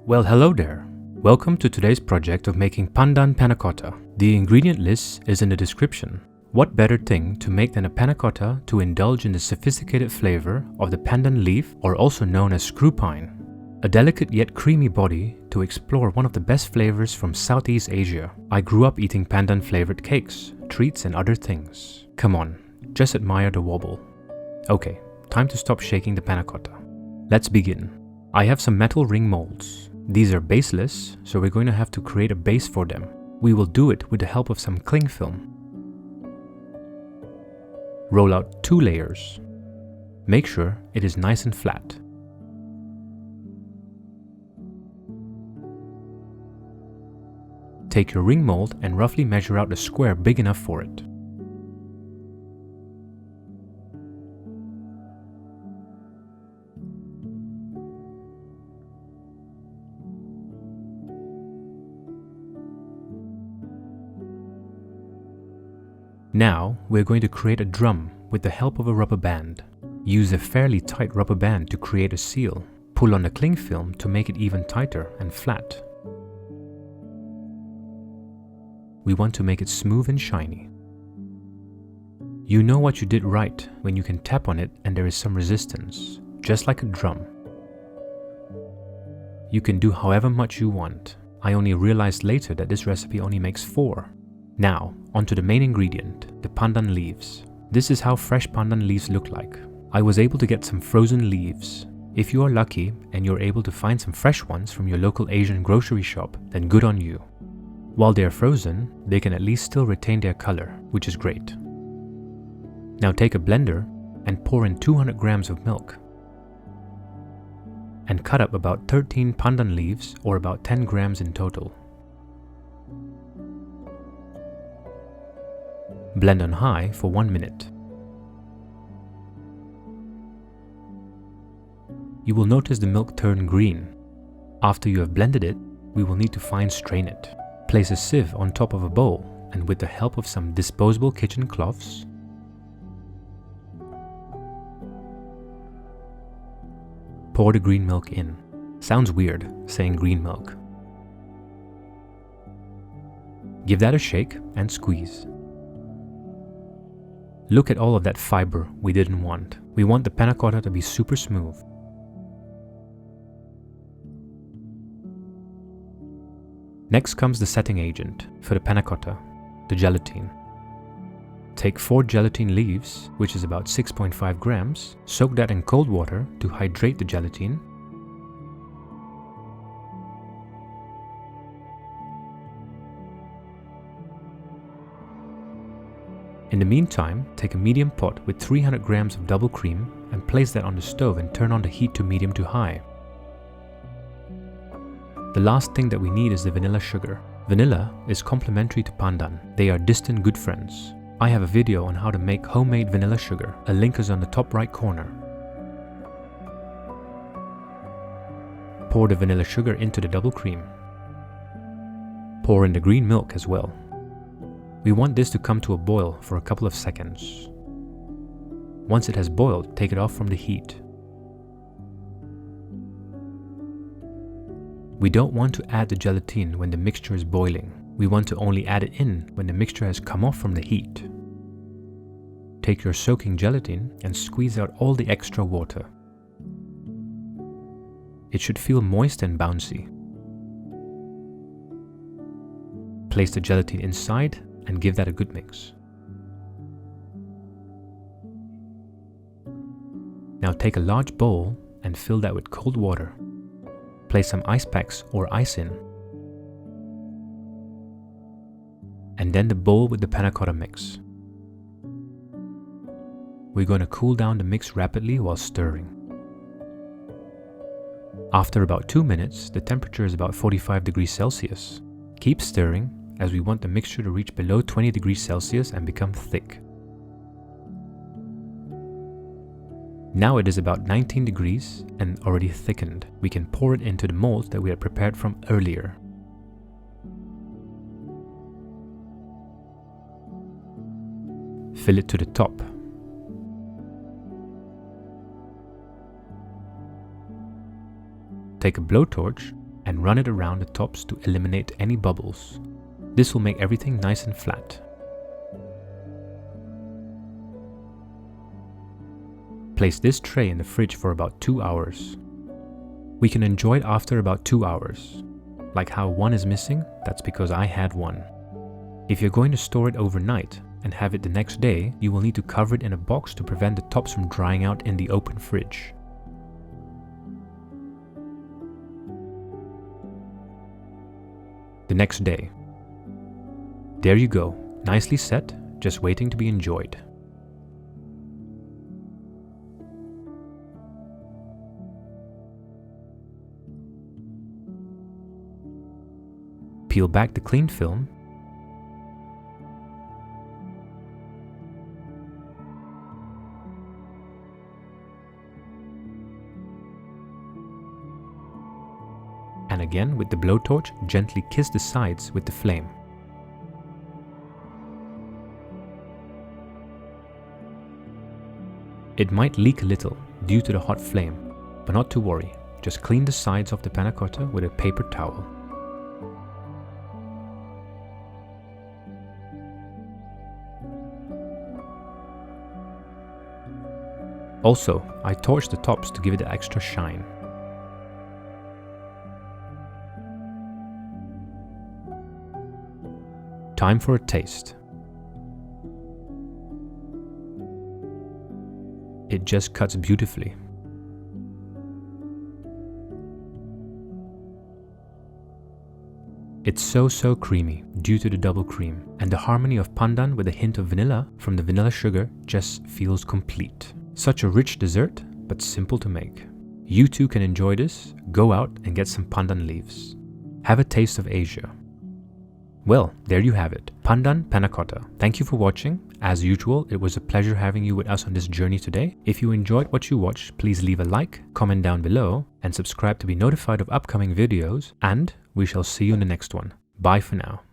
Well, hello there. Welcome to today's project of making Pandan Panna Cotta. The ingredient list is in the description. What better thing to make than a panna cotta to indulge in the sophisticated flavor of the pandan leaf, or also known as screw pine. A delicate yet creamy body to explore one of the best flavors from Southeast Asia. I grew up eating pandan flavored cakes, treats and other things. Come on, just admire the wobble. Okay, time to stop shaking the panna cotta. Let's begin. I have some metal ring molds. These are baseless, so we're going to have to create a base for them. We will do it with the help of some cling film. Roll out 2 layers. Make sure it is nice and flat. Take your ring mold and roughly measure out a square big enough for it. Now, we're going to create a drum with the help of a rubber band. Use a fairly tight rubber band to create a seal. Pull on the cling film to make it even tighter and flat. We want to make it smooth and shiny. You know what you did right when you can tap on it and there is some resistance, just like a drum. You can do however much you want. I only realized later that this recipe only makes 4. Now, onto the main ingredient, the pandan leaves. This is how fresh pandan leaves look like. I was able to get some frozen leaves. If you are lucky and you're able to find some fresh ones from your local Asian grocery shop, then good on you. While they are frozen, they can at least still retain their color, which is great. Now take a blender and pour in 200 grams of milk. And cut up about 13 pandan leaves, or about 10 grams in total. Blend on high for 1 minute. You will notice the milk turn green. After you have blended it, we will need to fine strain it. Place a sieve on top of a bowl, and with the help of some disposable kitchen cloths, pour the green milk in. Sounds weird saying green milk. Give that a shake and squeeze. Look at all of that fiber we didn't want. We want the panna cotta to be super smooth. Next comes the setting agent for the panna cotta, the gelatine. Take 4 gelatine leaves, which is about 6.5 grams, soak that in cold water to hydrate the gelatine. In the meantime, take a medium pot with 300 grams of double cream and place that on the stove and turn on the heat to medium to high. The last thing that we need is the vanilla sugar. Vanilla is complementary to pandan. They are distant good friends. I have a video on how to make homemade vanilla sugar. A link is on the top right corner. Pour the vanilla sugar into the double cream. Pour in the green milk as well. We want this to come to a boil for a couple of seconds. Once it has boiled, take it off from the heat. We don't want to add the gelatine when the mixture is boiling. We want to only add it in when the mixture has come off from the heat. Take your soaking gelatin and squeeze out all the extra water. It should feel moist and bouncy. Place the gelatin inside and give that a good mix. Now take a large bowl and fill that with cold water. Place some ice packs or ice in. And then the bowl with the panna cotta mix. We're going to cool down the mix rapidly while stirring. After about 2 minutes, the temperature is about 45 degrees Celsius. Keep stirring, as we want the mixture to reach below 20 degrees Celsius and become thick. Now it is about 19 degrees and already thickened. We can pour it into the mold that we had prepared from earlier. Fill it to the top. Take a blowtorch and run it around the tops to eliminate any bubbles. This will make everything nice and flat. Place this tray in the fridge for about 2 hours. We can enjoy it after about 2 hours. Like how one is missing, that's because I had one. If you're going to store it overnight and have it the next day, you will need to cover it in a box to prevent the tops from drying out in the open fridge. The next day. There you go, nicely set, just waiting to be enjoyed. Peel back the clean film and again with the blowtorch gently kiss the sides with the flame. It might leak a little due to the hot flame, but not to worry, just clean the sides of the panna cotta with a paper towel. Also, I torched the tops to give it extra shine. Time for a taste. It just cuts beautifully. It's so creamy due to the double cream, and the harmony of pandan with a hint of vanilla from the vanilla sugar just feels complete. Such a rich dessert, but simple to make. You too can enjoy this, go out and get some pandan leaves. Have a taste of Asia. Well, there you have it, Pandan Panna Cotta. Thank you for watching. As usual, it was a pleasure having you with us on this journey today. If you enjoyed what you watched, please leave a like, comment down below, and subscribe to be notified of upcoming videos, and we shall see you in the next one. Bye for now.